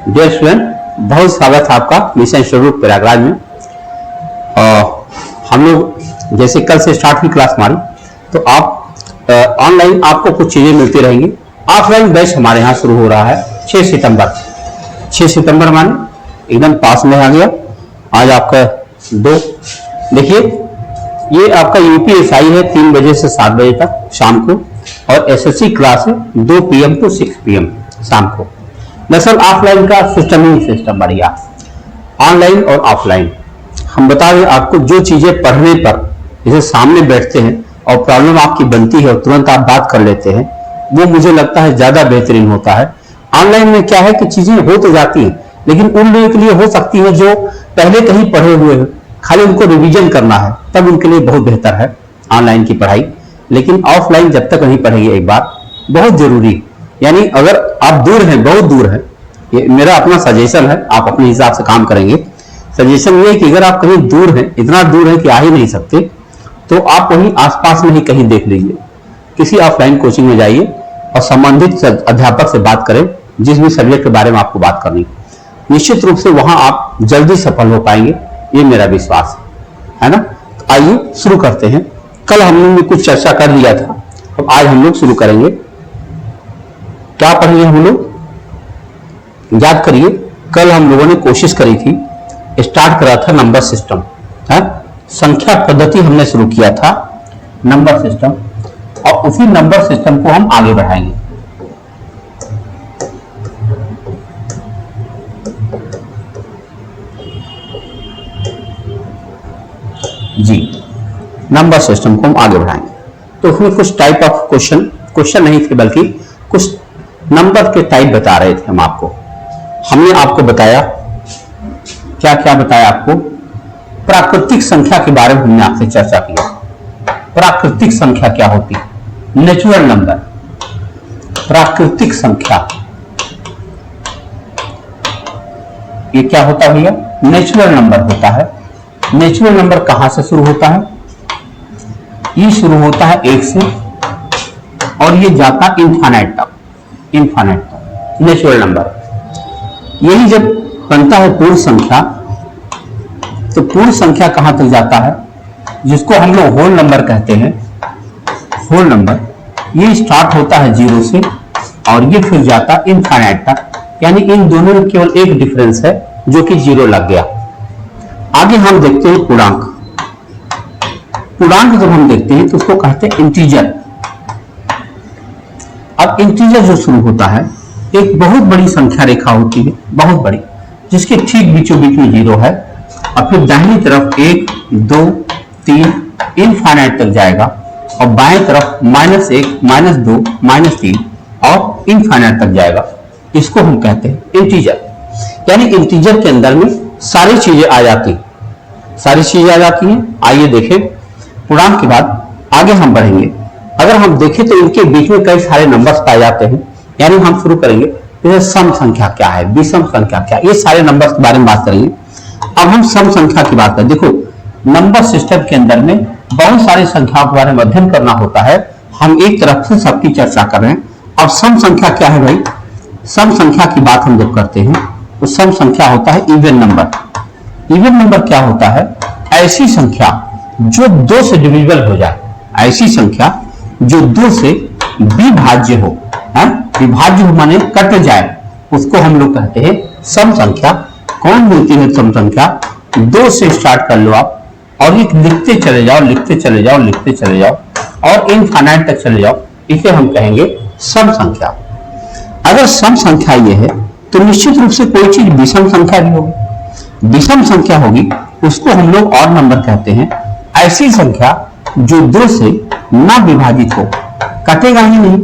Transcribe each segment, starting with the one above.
Dear student, बहुत स्वागत है आपका मिशन इंस्टीट्यूट प्रयागराज में। हम लोग जैसे कल से स्टार्ट की क्लास हमारी, तो आप ऑनलाइन आपको कुछ चीजें मिलती रहेंगी। ऑफलाइन बैच हमारे यहाँ शुरू हो रहा है 6 सितंबर। 6 सितंबर माने एकदम पास में आ गया। आज आपका 2 देखिए, ये आपका यूपीएसआई है 3 बजे से 7 बजे तक शाम को, और एसएससी क्लास है 2 PM टू 6 PM शाम को। दरअसल ऑफलाइन का सिस्टम ही सिस्टम बढ़िया, ऑनलाइन और ऑफलाइन। हम बता रहे आपको, जो चीजें पढ़ने पर जैसे सामने बैठते हैं और प्रॉब्लम आपकी बनती है और तुरंत आप बात कर लेते हैं, वो मुझे लगता है ज्यादा बेहतरीन होता है। ऑनलाइन में क्या है कि चीजें हो तो जाती हैं, लेकिन उन लोगों के लिए हो सकती है जो पहले कहीं पढ़े हुए हैं, खाली उनको रिवीजन करना है, तब उनके लिए बहुत बेहतर है ऑनलाइन की पढ़ाई। लेकिन ऑफलाइन जब तक नहीं पढ़ेंगे एक बार, बहुत जरूरी। यानी अगर आप दूर हैं, बहुत दूर हैं, ये मेरा अपना सजेशन है, आप अपने हिसाब से काम करेंगे। सजेशन ये है कि अगर आप कहीं दूर हैं, इतना दूर है कि आ ही नहीं सकते, तो आप वहीं आसपास में ही कहीं देख लीजिए, किसी ऑफलाइन कोचिंग में जाइए और संबंधित अध्यापक से बात करें जिस भी सब्जेक्ट के बारे में आपको बात करनी। निश्चित रूप से वहां आप जल्दी सफल हो पाएंगे, ये मेरा विश्वास है ना। तो आइए शुरू करते हैं। कल हमने कुछ चर्चा कर लिया था, अब आज हम लोग शुरू करेंगे। क्या पढ़ेंगे हम लोग, याद करिए। कल हम लोगों ने कोशिश करी थी, स्टार्ट करा था नंबर सिस्टम, है संख्या पद्धति हमने शुरू किया था, नंबर सिस्टम, और उसी नंबर सिस्टम को हम आगे बढ़ाएंगे। जी, नंबर सिस्टम को हम आगे बढ़ाएंगे। तो उसमें कुछ टाइप ऑफ क्वेश्चन नहीं थे, बल्कि कुछ नंबर के टाइप बता रहे थे हम आपको। हमने आपको बताया, क्या क्या बताया आपको, प्राकृतिक संख्या के बारे में हमने आपसे चर्चा की। प्राकृतिक संख्या क्या होती है, नेचुरल नंबर। प्राकृतिक संख्या ये क्या होता है भैया, नेचुरल नंबर होता है। नेचुरल नंबर कहां से शुरू होता है, ये शुरू होता है 1 से और ये जाता है इनफाइनाइट तक, नेचुरल नंबर। यही जब बनता है पूर्ण संख्या, तो पूर्ण संख्या कहां तक जाता है, जिसको हम लोग होल नंबर कहते हैं। होल नंबर ये स्टार्ट होता है 0 से और ये फिर जाता है इनफाइनाइट तक। यानी इन दोनों में केवल एक डिफरेंस है, जो कि 0 लग गया। आगे हम देखते हैं पूर्णांक। पूर्णांक जब हम देखते हैं तो उसको कहते हैं इंटीजर। अब इंटीजर जो शुरू होता है, एक बहुत बड़ी संख्या रेखा होती है, बहुत बड़ी, जिसके ठीक बीचों बीच में 0 है, और फिर दाहिनी तरफ 1, 2, 3 इनफाइनाइट तक जाएगा, और बाएं तरफ -1, -2, -3 और इनफाइनाइट तक जाएगा। इसको हम कहते हैं इंटीजर। यानी इंटीजर के अंदर में सारी चीजें आ जाती हैं। आइए देखें पूर्णांक के बाद आगे हम बढ़ेंगे। अगर हम देखें तो इनके बीच में कई सारे नंबर्स पाए जाते हैं। यानी हम शुरू करेंगे, जैसे सम संख्या क्या है, विषम संख्या क्या है, ये सारे नंबर्स के बारे में बात करेंगे। अब हम सम संख्या की बात करें। देखो, नंबर सिस्टम के अंदर में बहुत सारी संख्याओं के बारे में अध्ययन करना होता है। हम एक तरफ से सबकी चर्चा कर रहे हैं। अब सम संख्या क्या है भाई, सम संख्या की बात हम जब करते हैं तो सम संख्या होता है इवन नंबर। इवन नंबर क्या होता है, ऐसी संख्या जो 2 से डिविजिबल हो जाए, ऐसी संख्या जो 2 से विभाज्य हो, विभाज्य हो माने कट जाए, उसको हम लोग कहते हैं सम संख्या। कौन बोलती है सम संख्या, 2 से स्टार्ट कर लो आप, और एक लिखते चले जाओ और इनफाइनाइट तक चले जाओ, इसे हम कहेंगे सम संख्या। अगर सम संख्या ये है, तो निश्चित रूप से कोई चीज विषम संख्या भी होगी। विषम संख्या होगी, उसको हम लोग और नंबर कहते हैं। ऐसी संख्या जो 2 से ना विभाजित हो, कटेगा ही नहीं,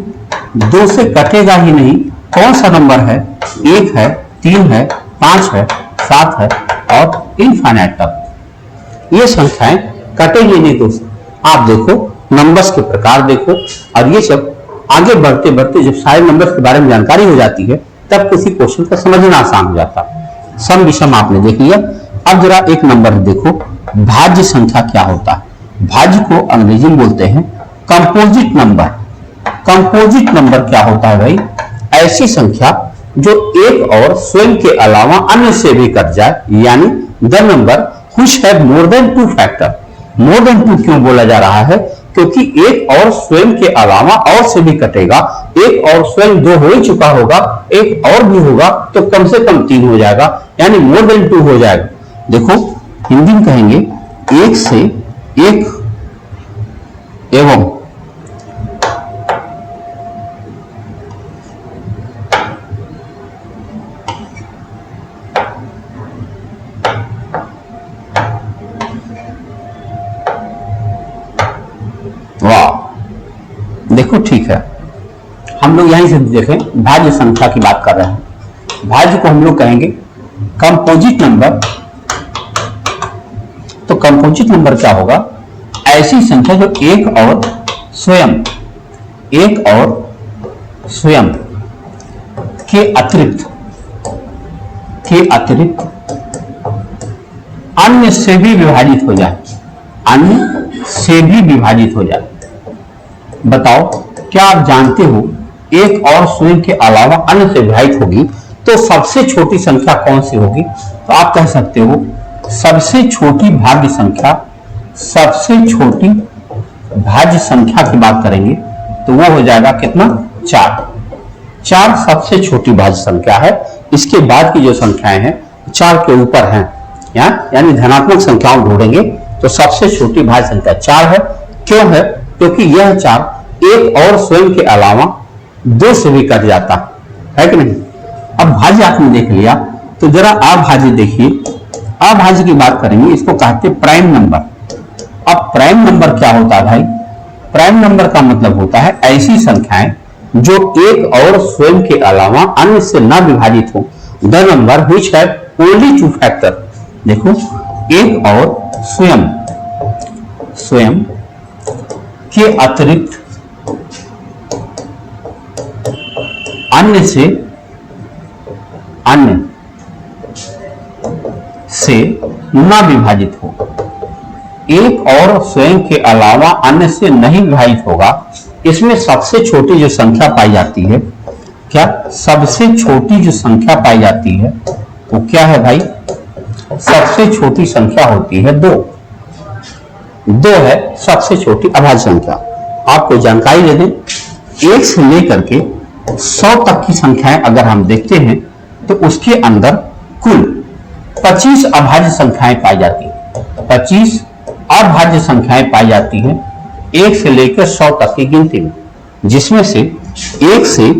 2 से कटेगा ही नहीं। कौन सा नंबर है, 1 है, 3 है, 5 है, 7 है और इनफाइनाइट तक। ये संख्याएं कटेगी नहीं दोस्त। आप देखो, नंबर्स के प्रकार देखो, और ये सब आगे बढ़ते बढ़ते जब सारे नंबर्स के बारे में जानकारी हो जाती है, तब किसी क्वेश्चन का समझना आसान हो जाता है। सम विषम आपने देख लिया। अब जरा एक नंबर देखो, भाज्य संख्या क्या होता है। भाज्य को अंग्रेजी में बोलते हैं कंपोजिट नंबर। कंपोजिट नंबर क्या होता है भाई, ऐसी संख्या जो एक और स्वयं के अलावा अन्य से भी कट जाए, यानी the number which have more than 2 factor. More than 2 क्यों बोला जा रहा है? क्योंकि एक और स्वयं के अलावा और से भी कटेगा, एक और स्वयं 2 हो ही चुका होगा, एक और भी होगा तो कम से कम 3 हो जाएगा, यानी मोर देन 2 हो जाएगा। देखो हिंदी में कहेंगे एक से एक एवं देखो ठीक है, हम लोग यहीं से देखें भाज्य संख्या की बात कर रहे हैं। भाज्य को हम लोग कहेंगे कंपोजिट नंबर। तो कंपोजिट नंबर क्या होगा? ऐसी संख्या जो एक और स्वयं के अतिरिक्त अन्य से भी विभाजित हो जाए, अन्य से भी विभाजित हो जाए। बताओ क्या आप जानते हो एक और स्वयं के अलावा अन्य से विभाजित होगी तो सबसे छोटी संख्या कौन सी होगी? तो आप कह सकते हो सबसे छोटी भाज्य संख्या, सबसे छोटी भाज्य संख्या की बात करेंगे तो वो हो जाएगा कितना? 4। 4 सबसे छोटी भाज्य संख्या है। इसके बाद की जो संख्याएं हैं 4 के ऊपर हैं, यानी धनात्मक संख्याओं ढूंढेंगे तो सबसे छोटी भाज्य संख्या 4 है। क्यों है? क्योंकि यह 4 एक और स्वयं के अलावा 2 से भी कट जाता है कि नहीं। अब भाज्य आपने देख लिया तो जरा अभाज्य देखिए। अभाज्य की बात करेंगे, इसको कहते हैं प्राइम नंबर। अब प्राइम नंबर क्या होता है भाई? प्राइम नंबर का मतलब होता है ऐसी संख्याएं जो एक और स्वयं के अलावा अन्य से न विभाजित हो। The number which have only 2 factor. देखो एक और स्वयं के अतिरिक्त अन्य से न विभाजित हो। एक और स्वयं के अलावा अन्य से नहीं विभाजित होगा। इसमें सबसे छोटी जो संख्या पाई जाती है, क्या सबसे छोटी जो संख्या पाई जाती है वो क्या है भाई? सबसे छोटी संख्या होती है 2। 2 है सबसे छोटी अभाज्य संख्या। आपको जानकारी दे दें, 1 से लेकर के 100 तक की संख्याएं अगर हम देखते हैं तो उसके अंदर कुल 25 अभाज्य संख्याएं पाई जाती हैं। 25 अभाज्य संख्याएं पाई जाती हैं 1 से लेकर 100 तक की गिनती में, जिसमें से 1 से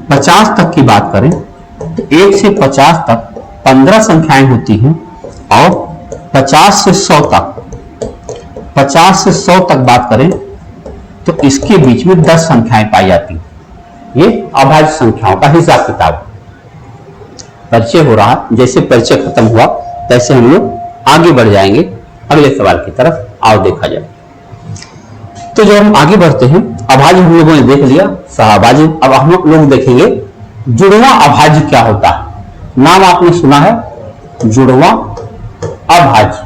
50 तक की बात करें तो 1 से 50 तक 15 संख्याएं होती हैं, और 50 से 100 तक बात करें तो इसके बीच में 10 संख्याएं पाई जाती हैं। ये अभाज्य संख्याओं का हिसाब किताब परिचय हो रहा। जैसे परिचय खत्म हुआ तैसे हम लोग आगे बढ़ जाएंगे अगले सवाल की तरफ। आओ देखा जाए। तो जब हम आगे बढ़ते हैं, अभाज्य हम लोगों ने देख लिया, सहअभाज्य। अब हम लोग देखेंगे जुड़वा अभाज्य क्या होता है। नाम आपने सुना है जुड़वा अभाज्य।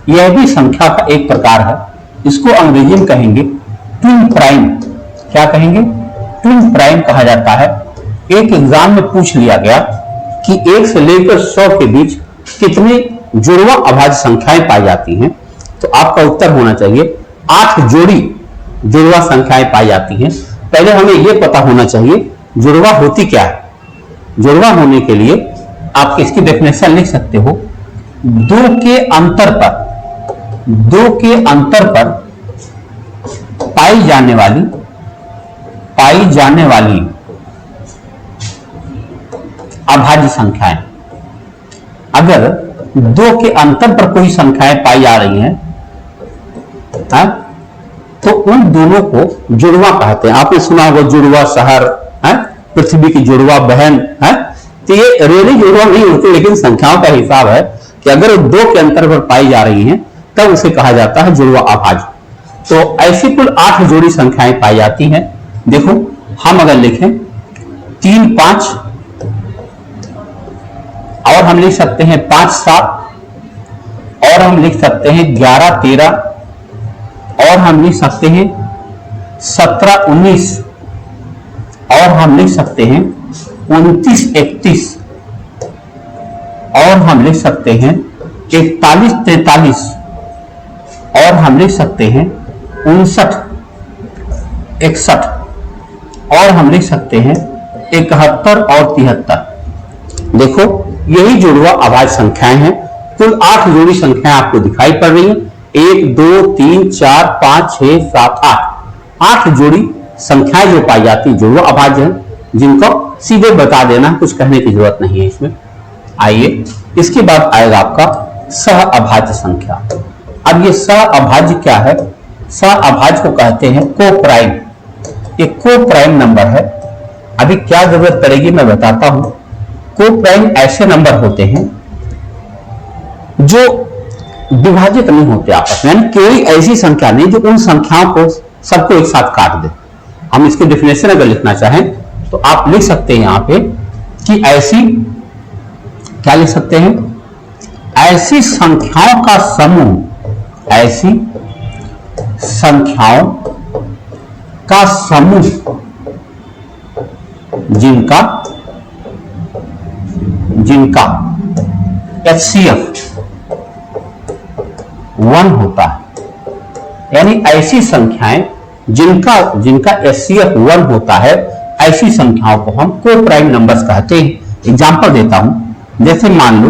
यह भी संख्या का एक प्रकार है। इसको अंग्रेजी में कहेंगे ट्विन प्राइम। क्या कहेंगे? ट्विन प्राइम कहा जाता है। एक एग्जाम में पूछ लिया गया कि 1 से लेकर 100 के बीच कितने जुड़वा अभाज्य संख्याएं पाई जाती हैं, तो आपका उत्तर होना चाहिए 8 जोड़ी जुड़वा संख्याएं पाई जाती हैं। पहले हमें यह पता होना चाहिए जुड़वा होती क्या है। जुड़वा होने के लिए आप इसकी डेफिनेशन लिख सकते हो, 2 के अंतर पर पाई जाने वाली अभाज्य संख्याएं। अगर 2 के अंतर पर कोई संख्याएं पाई जा रही हैं तो उन दोनों को जुड़वा कहते हैं। आपने सुना होगा जुड़वा शहर, पृथ्वी की जुड़वा बहन है। तो ये रियली जुड़वा नहीं होती, लेकिन संख्याओं का हिसाब है कि अगर 2 के अंतर पर पाई जा रही हैं तब उसे कहा जाता है जुड़वा अभाज्य। तो ऐसी कुल 8 जोड़ी संख्याएं पाई जाती हैं। देखो हम अगर लिखें 3 5, और हम लिख सकते हैं 5 7, और हम लिख सकते हैं 11 13, और हम लिख सकते हैं 17 19, और हम लिख सकते हैं 29 31, और हम लिख सकते हैं 41 43, और हम लिख सकते हैं 59 61, और हम लिख सकते हैं 71 और 73। देखो यही जुड़वा अभाज्य संख्याएं हैं। कुल 8 जोड़ी संख्याएं आपको दिखाई पड़ रही हैं। 1 2 3 4 5 6 7 8 जोड़ी संख्याएं जो पाई जाती है जुड़वा अभाज्य हैं, जिनको सीधे बता देना, कुछ कहने की जरूरत नहीं है इसमें। आइए इसके बाद आएगा आपका सह अभाज्य संख्या। अब ये सह अभाज्य क्या है? सह अभाज्य को कहते हैं को प्राइम। ये को प्राइम नंबर है। अभी क्या जरूरत पड़ेगी मैं बताता हूं। को प्राइम ऐसे नंबर होते हैं जो विभाजित नहीं होते आपस में, यानी कोई ऐसी संख्या नहीं जो उन संख्याओं को सबको एक साथ काट दे। हम इसकी डेफिनेशन अगर लिखना चाहें तो आप लिख सकते हैं यहां पे कि ऐसी, क्या लिख सकते हैं, ऐसी संख्याओं का समूह, ऐसी संख्याओं का समूह जिनका HCF 1 होता है, यानी ऐसी संख्याएं जिनका HCF 1 होता है, ऐसी संख्याओं को हम को प्राइम नंबर्स कहते हैं। एग्जांपल देता हूं, जैसे मान लो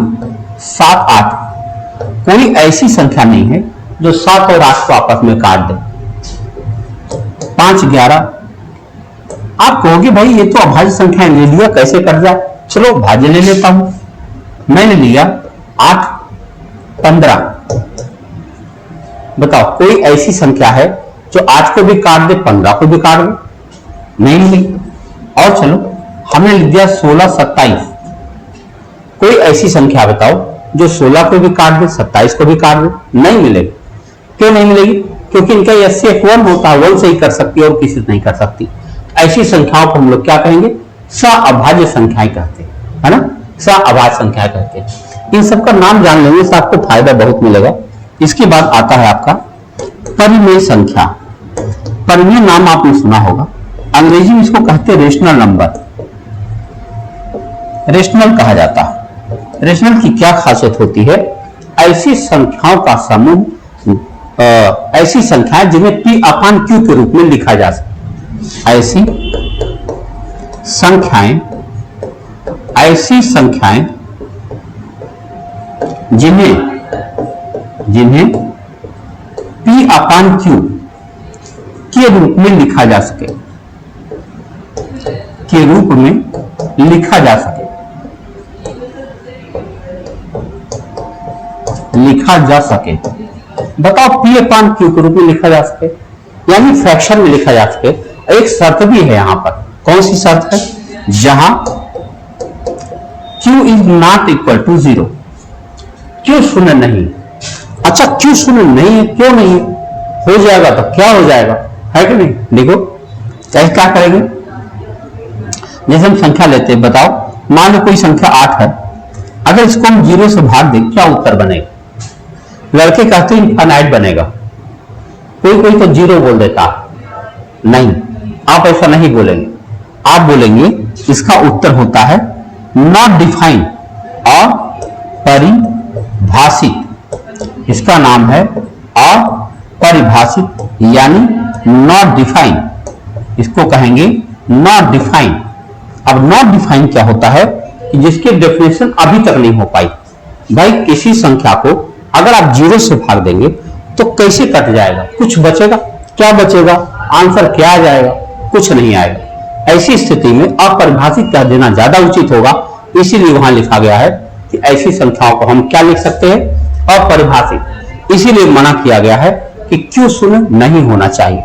7 8, कोई ऐसी संख्या नहीं है जो 7 और 8 को आपस में काट दे। 5 11, आप कहोगे भाई ये तो अभाज्य संख्या ले लिया, कैसे कर जाए? चलो भाज्य ले लेता हूं। मैंने लिया 8 15। बताओ कोई ऐसी संख्या है जो 8 को भी काट दे 15 को भी काट दे? नहीं मिली। और चलो हमने लिख दिया 16 27। कोई ऐसी संख्या बताओ जो 16 को भी काट दे 27 को भी काट दे? नहीं मिलेगी। क्यों नहीं मिलेगी? क्योंकि इनका HCF 1 होता है, 1 से ही कर सकती है और किसी से नहीं कर सकती। ऐसी संख्याओं को हम लोग क्या कहेंगे? सअभाज्य संख्याएं कहते हैं, है ना? सअभाज्य संख्या कहते हैं। इन सबका नाम जान लेंगे तो आपको फायदा बहुत मिलेगा। इसके बाद आता है आपका परिमेय संख्या। परिमेय नाम आपने सुना होगा, अंग्रेजी में इसको कहते हैं रेशनल नंबर। रेशनल कहा जाता है। रेशनल की क्या खासियत होती है? ऐसी संख्याओं का समूह, ऐसी संख्याएं जिन्हें P/Q के रूप में लिखा जा सके। ऐसी संख्याएं जिन्हें P/Q के रूप में लिखा जा सके, के रूप में लिखा जा सके, लिखा जा सके। बताओ P/Q के रूप में लिखा जा सके, यानी फ्रैक्शन में लिखा जा सके। एक शर्त भी है यहां पर। कौन सी शर्त है? जहां Q is not equal to 0। Q शून्य नहीं। अच्छा Q शून्य नहीं है, क्यों नहीं है? हो जाएगा तो क्या हो जाएगा, है कि नहीं? देखो चाहे क्या करेंगे। जैसे हम संख्या लेते हैं, बताओ मान लो कोई संख्या 8 है, अगर इसको हम 0 से भाग दें क्या उत्तर बनेगा? लड़के कहते हैं इनफाइनाइट बनेगा। कोई कोई तो 0 बोल देता। नहीं, आप ऐसा नहीं बोलेंगे। आप बोलेंगे इसका उत्तर होता है नॉट डिफाइंड और परिभाषित। इसका नाम है अपरिभाषित, यानी नॉट डिफाइंड। इसको कहेंगे नॉट डिफाइंड। अब नॉट डिफाइंड क्या होता है? कि जिसकी डेफिनेशन अभी तक नहीं हो पाई। भाई किसी संख्या को अगर आप 0 से भाग देंगे तो कैसे कट जाएगा? कुछ बचेगा? क्या बचेगा? आंसर क्या आ जाएगा? कुछ नहीं आएगा। ऐसी स्थिति में अपरिभाषित कह देना ज्यादा उचित होगा, इसीलिए वहां लिखा गया है कि ऐसी संख्याओं को हम क्या लिख सकते हैं? अपरिभाषित। इसीलिए मना किया गया है कि Q शून्य नहीं होना चाहिए।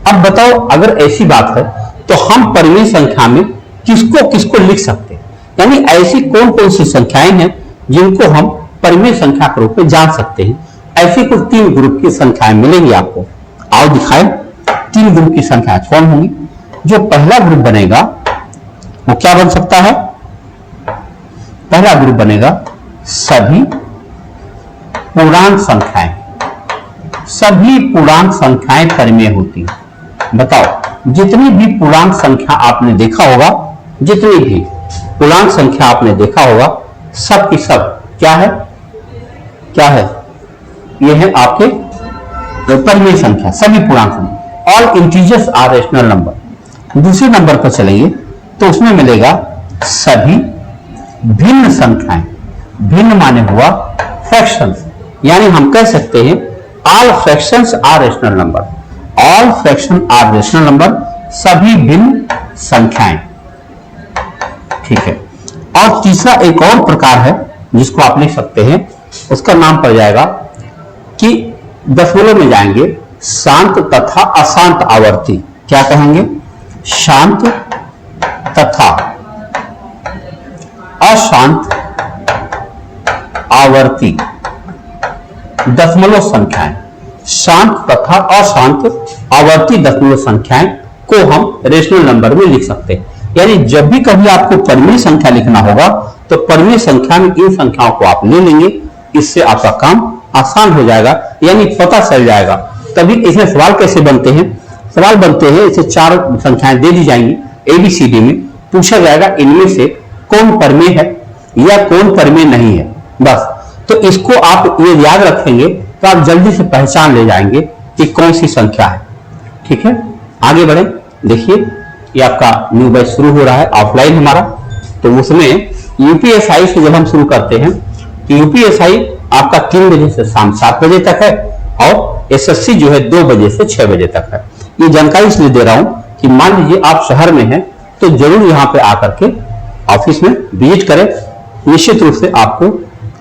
अब बताओ अगर ऐसी बात है तो हम परिमेय संख्या में किसको किसको लिख सकते हैं? यानी ऐसी कौन कौन सी संख्याएं हैं जिनको हम परिमेय संख्या के रूप में जान सकते हैं? ऐसी कुल 3 ग्रुप की संख्याएं मिलेंगी आपको। आओ दिखाएं 3 ग्रुप की संख्याएं कौन होंगी। जो पहला ग्रुप बनेगा वो क्या बन सकता है? पहला ग्रुप बनेगा सभी पूर्णांक संख्याएं। सभी पूर्णांक संख्याएं परिमेय होती हैं। बताओ जितनी भी पूर्णांक संख्या आपने देखा होगा, जितनी भी पूर्णांक संख्या आपने देखा होगा, सब की सब क्या है, क्या है, ये है आपके परिमेय संख्या, सभी पूर्णांक संख्या। All integers are rational number. दूसरे नंबर पर चलेंगे तो उसमें मिलेगा सभी भिन्न संख्याएं। भिन्न माने हुआ फ्रैक्शंस, यानी हम कह सकते हैं all fractions are rational number. All fraction are rational number, सभी भिन्न संख्याएं। ठीक है। और तीसरा एक और प्रकार है जिसको आप लिख सकते हैं, उसका नाम पड़ जाएगा कि दशमलव में जाएंगे शांत तथा अशांत आवर्ती। क्या कहेंगे? शांत तथा अशांत आवर्ती दशमलव संख्याएं। शांत तथा अशांत आवर्ती दशमलव संख्याएं को हम रेशनल नंबर में लिख सकते हैं। यानी जब भी कभी आपको परिमेय संख्या लिखना होगा तो परिमेय संख्या में इन संख्याओं को आप ले लेंगे, इससे आपका काम आसान हो जाएगा, यानी पता चल जाएगा। तभी इसमें सवाल कैसे बनते हैं? सवाल बनते हैं, इसे 4 संख्याएं दे दी जाएंगी ABCD में, पूछा जाएगा इनमें से कौन परिमेय है या कौन परिमेय नहीं है, बस। तो इसको आप ये याद रखेंगे तो आप जल्दी से पहचान ले जाएंगे कि कौन सी संख्या है। ठीक है, आगे बढ़े। देखिए ये आपका न्यू बैच शुरू हो रहा है ऑफलाइन हमारा, तो उसमें यूपीएसआई से जब हम शुरू करते हैं तो यूपीएसआई आपका 3 बजे से शाम 7 बजे तक है और एसएससी जो है 2 बजे से 6 बजे तक है। ये जानकारी इसलिए दे रहा हूं कि मान लीजिए आप शहर में हैं तो जरूर यहाँ पे आकर के ऑफिस में विजिट करें। निश्चित रूप से आपको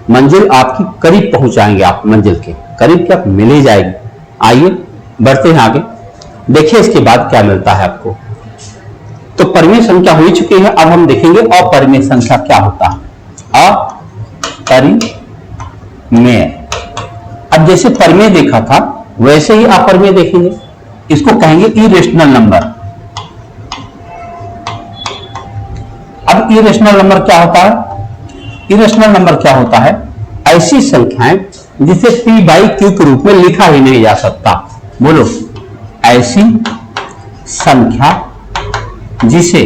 मंजिल आपकी करीब पहुंचाएंगे, आप मंजिल के करीब क्या मिल ही जाएगी। आइए बढ़ते हैं आगे, देखिए इसके बाद क्या मिलता है आपको। तो परिमेय संख्या हो चुकी है, अब हम देखेंगे अपरिमेय संख्या क्या होता है। अपरिमेय, अब जैसे परिमेय देखा था वैसे ही अपरिमेय देखेंगे, इसको कहेंगे इरेशनल नंबर। अब इरेशनल नंबर क्या होता है? इरेशनल नंबर क्या होता है? ऐसी संख्याएं जिसे P/Q के रूप में लिखा ही नहीं जा सकता। बोलो, ऐसी संख्या जिसे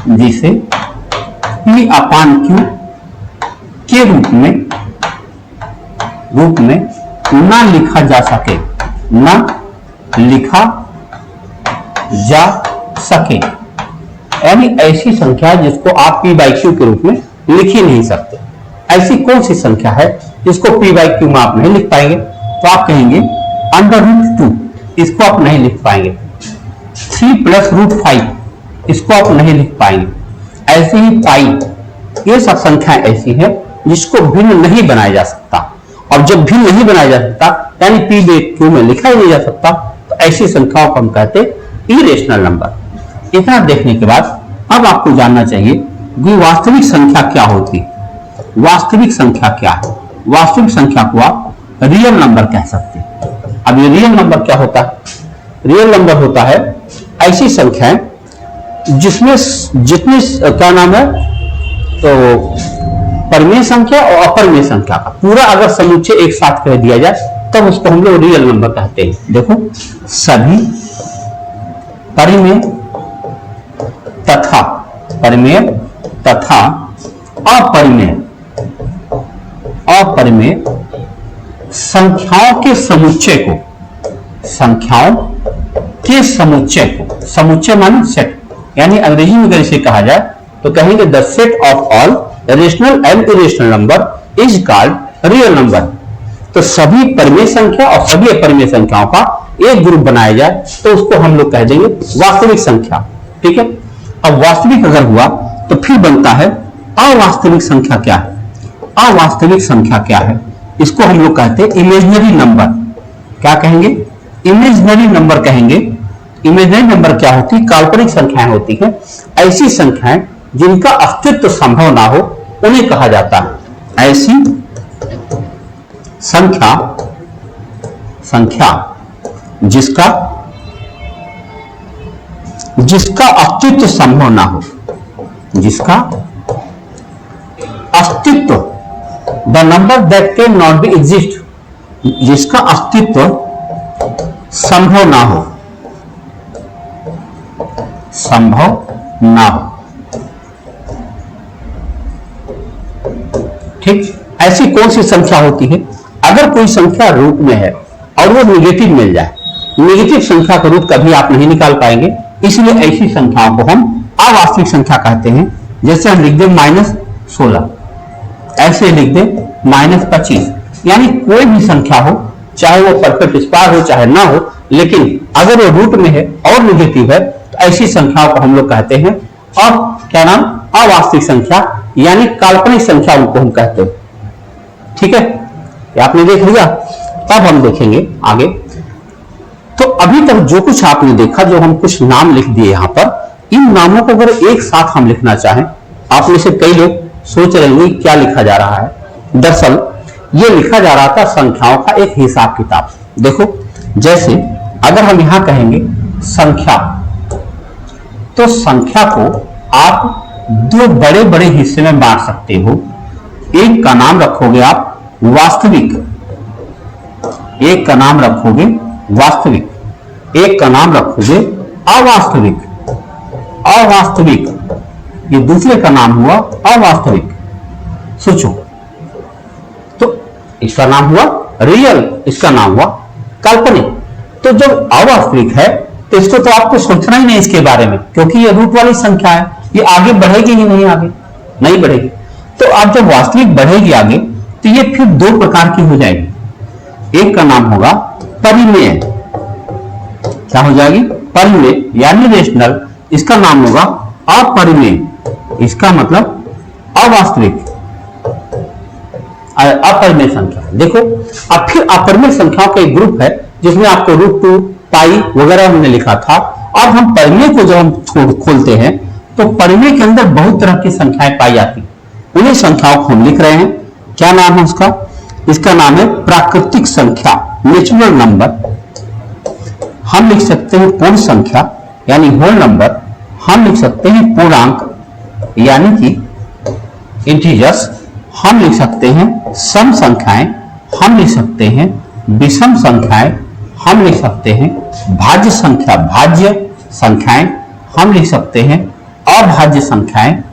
P/Q के रूप में ना लिखा जा सके, ना लिखा जा सके, यानी ऐसी संख्या जिसको आप P/Q के रूप में लिख ही नहीं सकते। ऐसी कौन सी संख्या है जिसको P/Q में आप नहीं लिख पाएंगे? तो आप कहेंगे √2, इसको आप नहीं लिख पाएंगे। 3 + √5, इसको आप नहीं लिख पाएंगे। ऐसे ही पाई, ये सब संख्या ऐसी है जिसको भिन्न नहीं बनाया जा सकता, और जब भिन्न नहीं बनाया जा सकता यानी P/Q में लिखा ही नहीं जा सकता, तो ऐसी संख्याओं को हम कहते हैं इरेशनल नंबर। इतना देखने के बाद अब आपको जानना चाहिए कि वास्तविक संख्या क्या होती है। वास्तविक संख्या क्या है? वास्तविक संख्या को आप रियल नंबर कह सकते हैं। अब ये रियल नंबर क्या होता है? रियल नंबर होता है ऐसी संख्याएं जिसमें जितनी क्या नाम है, तो परिमेय संख्या और अपरिमेय संख्या का पूरा अगर समुच्चय एक साथ कह दिया जाए तब उसको हम लोग रियल नंबर कहते हैं। देखो, सभी परिमेय तथा अपरिमेय संख्याओं के समुच्चय को, समुच्चय माने सेट, यानी अंग्रेजी में अगर इसे कहा जाए तो कहेंगे the set of all rational and irrational number is called real number. तो सभी परिमेय संख्या और सभी अपरिमेय संख्याओं का एक ग्रुप बनाया जाए तो उसको हम लोग कह देंगे वास्तविक संख्या। ठीक है, अब वास्तविक अगर हुआ तो फिर बनता है अवास्तविक संख्या क्या है? अवास्तविक संख्या क्या है? इसको हम लोग कहते हैं इमेजिनरी नंबर। क्या कहेंगे? इमेजिनरी नंबर कहेंगे। इमेजिनरी नंबर क्या होती है? काल्पनिक संख्याएं होती है। ऐसी संख्याएं जिनका अस्तित्व संभव ना हो उन्हें कहा जाता है ऐसी संख्या जिसका अस्तित्व संभव ना हो, जिसका अस्तित्व, the number that can not be exist, जिसका अस्तित्व संभव ना हो, ठीक, ऐसी कौन सी संख्या होती है? अगर कोई संख्या रूट में है और वो निगेटिव मिल जाए, निगेटिव संख्या का रूट कभी आप नहीं निकाल पाएंगे, इसलिए ऐसी संख्याओं को हम अवास्तविक संख्या कहते हैं। जैसे हम लिख दें -16, ऐसे लिख दें -25, यानी कोई भी संख्या हो, चाहे वो परफेक्ट स्क्वायर हो चाहे ना हो, लेकिन अगर वो रूट में है और निगेटिव है तो ऐसी संख्याओं को हम लोग कहते हैं और क्या नाम, अवास्तविक संख्या, यानी काल्पनिक संख्या उनको हम कहते हैं। ठीक है, ये आपने देख लिया। अब हम देखेंगे आगे। तो अभी तक जो कुछ आपने देखा, जो हम कुछ नाम लिख दिए यहां पर, इन नामों को अगर एक साथ हम लिखना चाहें, आप में से कई लोग सोच रहे होंगे क्या लिखा जा रहा है। दरअसल ये लिखा जा रहा था संख्याओं का एक हिसाब किताब। देखो, जैसे अगर हम यहां कहेंगे संख्या, तो संख्या को आप दो बड़े बड़े हिस्से में बांट सकते हो। एक का नाम रखोगे आप वास्तविक, एक का नाम रखोगे वास्तविक, एक का नाम रखोगे अवास्तविक। अवास्तविक, ये दूसरे का नाम हुआ अवास्तविक। सोचो, तो इसका नाम हुआ रियल, इसका नाम हुआ काल्पनिक। तो जब अवास्तविक है तो इसको तो आपको सोचना ही नहीं इसके बारे में, क्योंकि ये रूट वाली संख्या है, ये आगे बढ़ेगी ही नहीं, आगे नहीं बढ़ेगी। तो आप जब वास्तविक बढ़ेगी आगे, तो ये फिर दो प्रकार की हो जाएगी। एक का नाम होगा परिमेय, क्या हो जाएगी? परिमेय, यानी रेशनल। इसका नाम होगा अपरिमेय, इसका मतलब अवास्तविक, अपरिमेय संख्या। देखो, अब फिर अपरिमेय संख्याओं का एक ग्रुप है जिसमें आपको √2, पाई वगैरह हमने लिखा था। अब हम परिमेय को जब हम खोलते हैं तो परिमेय के अंदर बहुत तरह की संख्याएं पाई जाती, उन्हीं संख्याओं को हम लिख रहे हैं। क्या नाम है उसका? इसका नाम है प्राकृतिक संख्या, नेचुरल नंबर। हम लिख सकते हैं पूर्ण संख्या यानी होल नंबर, हम लिख सकते हैं पूर्णांक यानी कि इंटीजर्स, हम लिख सकते हैं सम संख्याएं, हम लिख सकते हैं विषम संख्याएं, हम लिख सकते हैं भाज्य संख्या, भाज्य संख्याएं, हम लिख सकते हैं अभाज्य संख्याएं।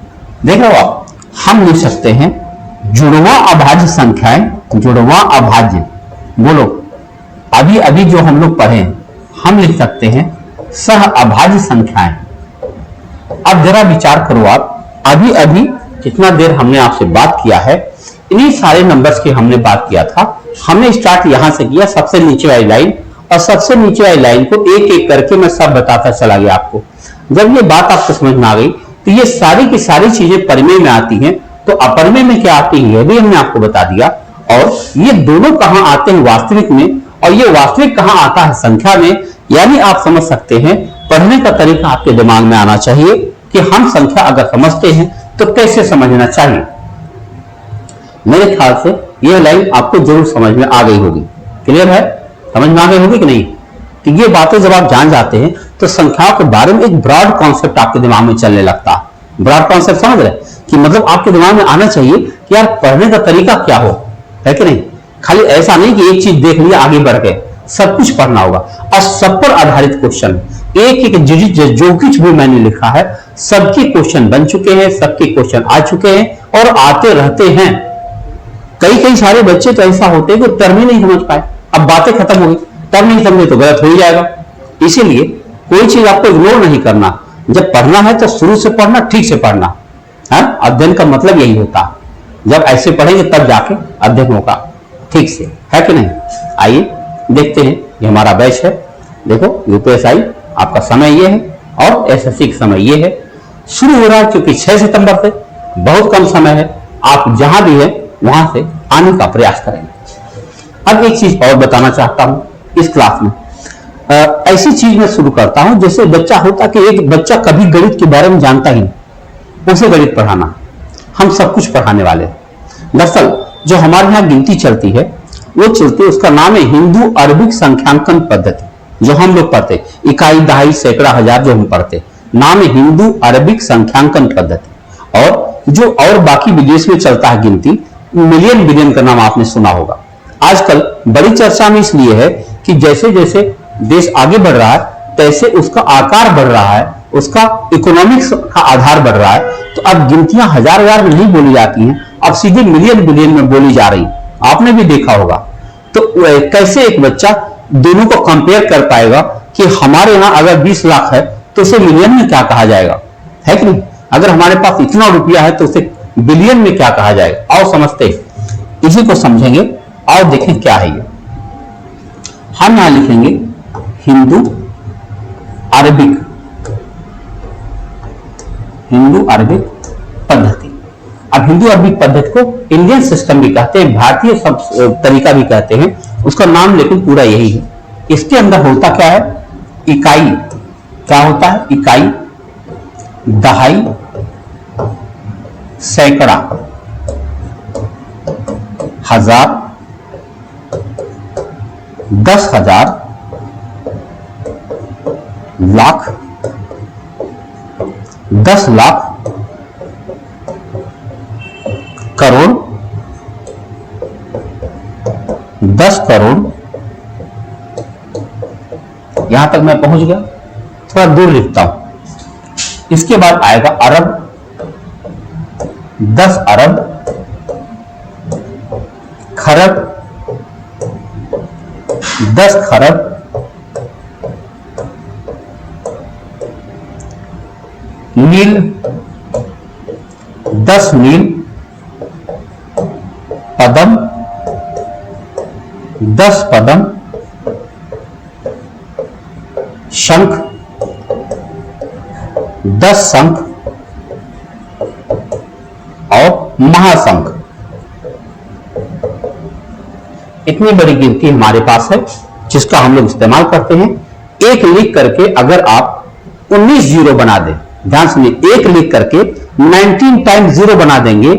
देख रहे हो आप, हम लिख सकते हैं जुड़वा अभाज्य संख्याएं, जुड़वा अभाज्य। बोलो, अभी अभी जो हम लोग पढ़े, हम लिख सकते हैं सह अभाज्य संख्याएं। अब जरा विचार करो आप, अभी अभी जितना देर हमने आपसे बात किया है, इन्हीं सारे नंबर्स की हमने बात किया था। हमने स्टार्ट यहां से किया, सबसे नीचे वाली लाइन, और सबसे नीचे वाली लाइन को एक एक करके मैं सब बताता चला गया आपको। जब ये बात आपको समझ में आ गई, तो ये सारी की सारी चीजें परिमेय में आती हैं, तो अपरिमेय में क्या आती है यह भी हमने आपको बता दिया। और ये दोनों कहां आते हैं? वास्तविक में, और ये वास्तविक कहां आता है? संख्या में। यानी आप समझ सकते हैं, पढ़ने का तरीका आपके दिमाग में आना चाहिए कि हम संख्या अगर समझते हैं तो कैसे समझना चाहिए। मेरे ख्याल से यह लाइन आपको जरूर समझ में आ गई होगी। क्लियर है? समझ में आ गई होगी कि नहीं? तो ये बातें जब आप जान जाते हैं तो संख्याओं के बारे में एक ब्रॉड कॉन्सेप्ट आपके दिमाग में चलने लगता है। ब्रॉड कॉन्सेप्ट समझ रहे कि मतलब आपके दिमाग में आना चाहिए कि यार पढ़ने का तरीका क्या हो, है कि नहीं? खाली ऐसा नहीं कि एक चीज देख लिया आगे बढ़ गए, सब कुछ पढ़ना होगा। और सब पर आधारित क्वेश्चन, एक एक जो कुछ भी मैंने लिखा है सबके क्वेश्चन बन चुके हैं, सबके क्वेश्चन आ चुके हैं और आते रहते हैं। कई सारे बच्चे तो ऐसा होते हैं कि टर्म ही नहीं समझ पाए, अब बातें खत्म हो गई, टर्म नहीं समझे तो गलत हो ही जाएगा। इसीलिए कोई चीज आपको इग्नोर नहीं करना, जब पढ़ना है तो शुरू से पढ़ना, ठीक से पढ़ना है। अध्ययन का मतलब यही होता है, जब ऐसे पढ़ेंगे तब जाके अध्ययन होगा ठीक से, है कि नहीं? आइए देखते हैं, ये हमारा बैच है। देखो, यूपीएसआई आपका समय ये है और एसएससी का समय ये है। शुरू हो रहा है क्योंकि 6 सितंबर से, बहुत कम समय है। आप जहां भी है वहां से आने का प्रयास करेंगे। अब एक चीज और बताना चाहता हूं इस क्लास में, ऐसी चीज मैं शुरू करता हूं जैसे बच्चा होता कि एक बच्चा कभी गणित के बारे में जानता ही नहीं, उसे गणित पढ़ाना, हम सब कुछ पढ़ाने वाले हैं। दरअसल जो हमारे यहाँ गिनती चलती है वो चलती है, उसका नाम है हिंदू अरबिक संख्यांकन पद्धति, जो हम लोग पढ़ते, इकाई, दहाई, सैकड़ा, हजार जो हम पढ़ते, नाम है हिंदू अरबिक संख्यांकन पद्धति। और जो और बाकी विदेश में चलता है गिनती, मिलियन बिलियन का नाम आपने सुना होगा। आजकल बड़ी चर्चा में इसलिए है कि जैसे जैसे देश आगे बढ़ रहा है तैसे उसका आकार बढ़ रहा है, उसका इकोनॉमिक्स का आधार बढ़ रहा है। तो अब गिनतियां हजार हजार में नहीं बोली जाती हैं, अब सीधे मिलियन बिलियन में बोली जा रही, आपने भी देखा होगा। तो कैसे एक बच्चा दोनों को कंपेयर कर पाएगा कि हमारे यहां अगर 20 लाख है तो उसे मिलियन में क्या कहा जाएगा, है कि नहीं? अगर हमारे पास इतना रुपया है तो उसे बिलियन में क्या कहा जाएगा। आओ समझते हैं, इसी को समझेंगे। आओ देखें क्या है ये। हम यहां लिखेंगे हिंदू अरबिक पद्धति। अब हिंदू अरबिक पद्धति को इंडियन सिस्टम भी कहते हैं, भारतीय तरीका भी कहते हैं, उसका नाम लेकिन पूरा यही है। इसके अंदर होता क्या है, इकाई क्या होता है, इकाई, दहाई, सैकड़ा, हजार, 10,000, लाख, 10 लाख, करोड़, 10 करोड़। यहां तक मैं पहुंच गया, थोड़ा दूर लिखता हूं। इसके बाद आएगा अरब, 10 अरब, खरब, 10 खरब, मील, 10 मील, पदम, 10 पदम, शंख, 10 शंख और महाशंख। इतनी बड़ी गिनती हमारे पास है जिसका हम लोग इस्तेमाल करते हैं। एक लिख करके अगर आप 19 जीरो बना दें, ध्यान सुनिए, एक लिख करके 19 टाइम्स जीरो बना देंगे,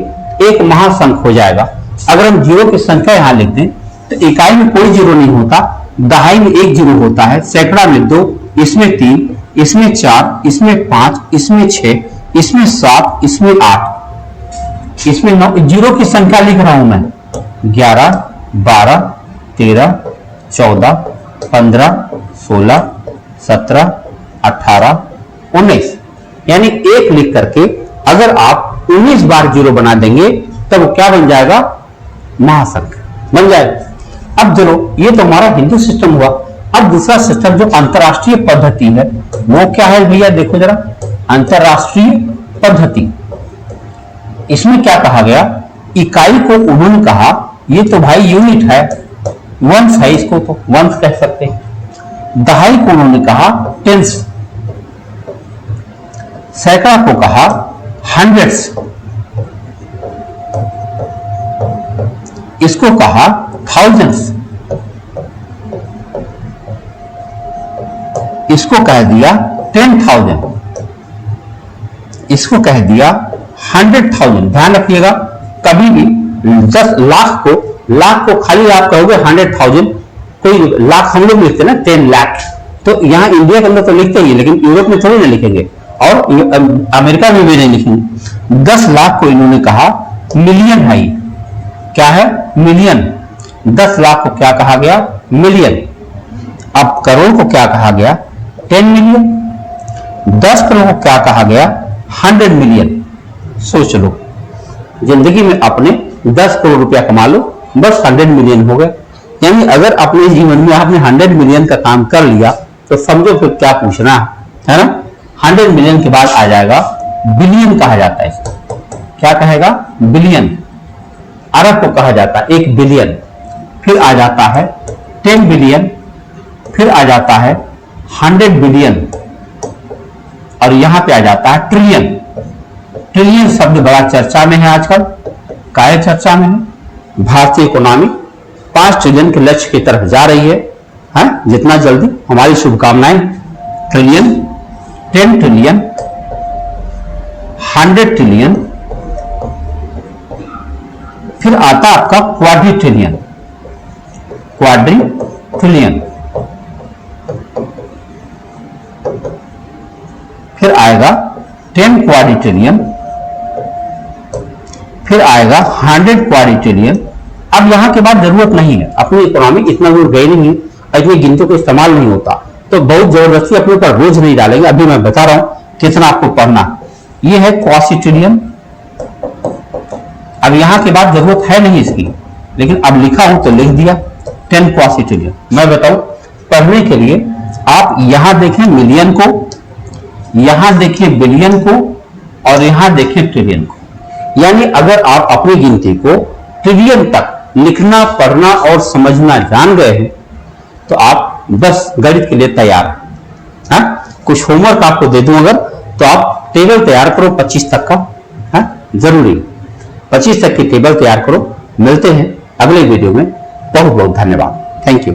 एक महाशंख हो जाएगा। अगर हम जीरो की संख्या यहां लिख दें तो इकाई में कोई जीरो नहीं होता, दहाई में एक जीरो होता है, सैकड़ा में 2, इसमें 3, इसमें 4, इसमें 5, इसमें 6, इसमें 7, इसमें 8, इसमें 9। जीरो की संख्या लिख रहा हूं मैं, 11, 12, 13, 14, 15, 16, 17, 18, 19, यानी एक लिख करके अगर आप 19 बार जीरो बना देंगे तब क्या बन जाएगा, महाशंख बन जाएगा। अब चलो, ये तो हमारा हिंदू सिस्टम हुआ। अब दूसरा सिस्टम जो अंतरराष्ट्रीय पद्धति है वो क्या है भैया, देखो जरा, अंतरराष्ट्रीय पद्धति। इसमें क्या कहा गया, इकाई को उन्होंने कहा, ये तो भाई यूनिट है, वंश है, इसको तो वंश कह सकते हैं। दहाई को उन्होंने कहा टेंस, सैकड़ा को कहा हंड्रेड्स, इसको कहा थाउजेंड्स, इसको कह दिया 10,000, इसको कह दिया 100,000। ध्यान रखिएगा, कभी भी 10 लाख को खाली आप कहोगे 100,000, कोई लाख हम लोग लिखते हैं ना 10 लाख, तो यहां इंडिया के अंदर तो लिखते ही, लेकिन यूरोप में थोड़ी ना लिखेंगे और अमेरिका में भी नहीं लिखेंगे। 10 लाख को इन्होंने कहा मिलियन है, क्या है, मिलियन। 10 लाख को क्या कहा गया, मिलियन। अब करोड़ को क्या कहा गया, 10 मिलियन। 10 करोड़ को क्या कहा गया, 100 मिलियन। सोच लो, जिंदगी में अपने 10 करोड़ रुपया कमा लो, बस 100 मिलियन हो गए। यानी अगर अपने जीवन में आपने 100 मिलियन का काम कर लिया तो समझो फिर क्या पूछना है ना। 100 मिलियन के बाद आ जाएगा बिलियन, कहा जाता है इसको, क्या कहेगा, बिलियन। अरब को कहा जाता है 1 बिलियन, फिर आ जाता है 10 बिलियन, फिर आ जाता है 100 बिलियन, और यहां पे आ जाता है ट्रिलियन। ट्रिलियन शब्द बड़ा चर्चा में है आजकल, काय चर्चा में है। भारतीय इकोनॉमी 5 ट्रिलियन के लक्ष्य की तरफ जा रही है, जितना जल्दी, हमारी शुभकामनाएं। ट्रिलियन, 10 ट्रिलियन, 100 ट्रिलियन, फिर आता आपका क्वाड्री ट्रिलियन, फिर आएगा 10 क्वाड्रिट्रिलियन, फिर आएगा 100 क्वाड्रिट्रिलियन। अब यहां के बाद जरूरत नहीं है, अपनी इकोनॉमी इतना दूर गई नहीं, इतनी गिनती को इस्तेमाल नहीं होता, तो बहुत जबरदस्ती अपने ऊपर बोझ नहीं डालेंगे। अभी मैं बता रहा हूं कितना आपको पढ़ना। ये है क्वासिट्रिलियन, अब यहां के बाद जरूरत है नहीं इसकी, लेकिन अब लिखा हूं तो लिख दिया 10 क्वासी ट्रिलियन। मैं बताऊं, पढ़ने के लिए आप यहां देखें मिलियन को, यहां देखें बिलियन को, और यहां देखें ट्रिलियन को। यानी अगर आप अपनी गिनती को ट्रिलियन तक लिखना, पढ़ना और समझना जान गए हैं तो आप बस गणित के लिए तैयार हैं। कुछ होमवर्क आपको दे दूं अगर, तो आप टेबल तैयार करो 25 तक का, जरूरी 25 तक की टेबल तैयार करो। मिलते हैं अगले वीडियो में। बहुत बहुत धन्यवाद। Thank you.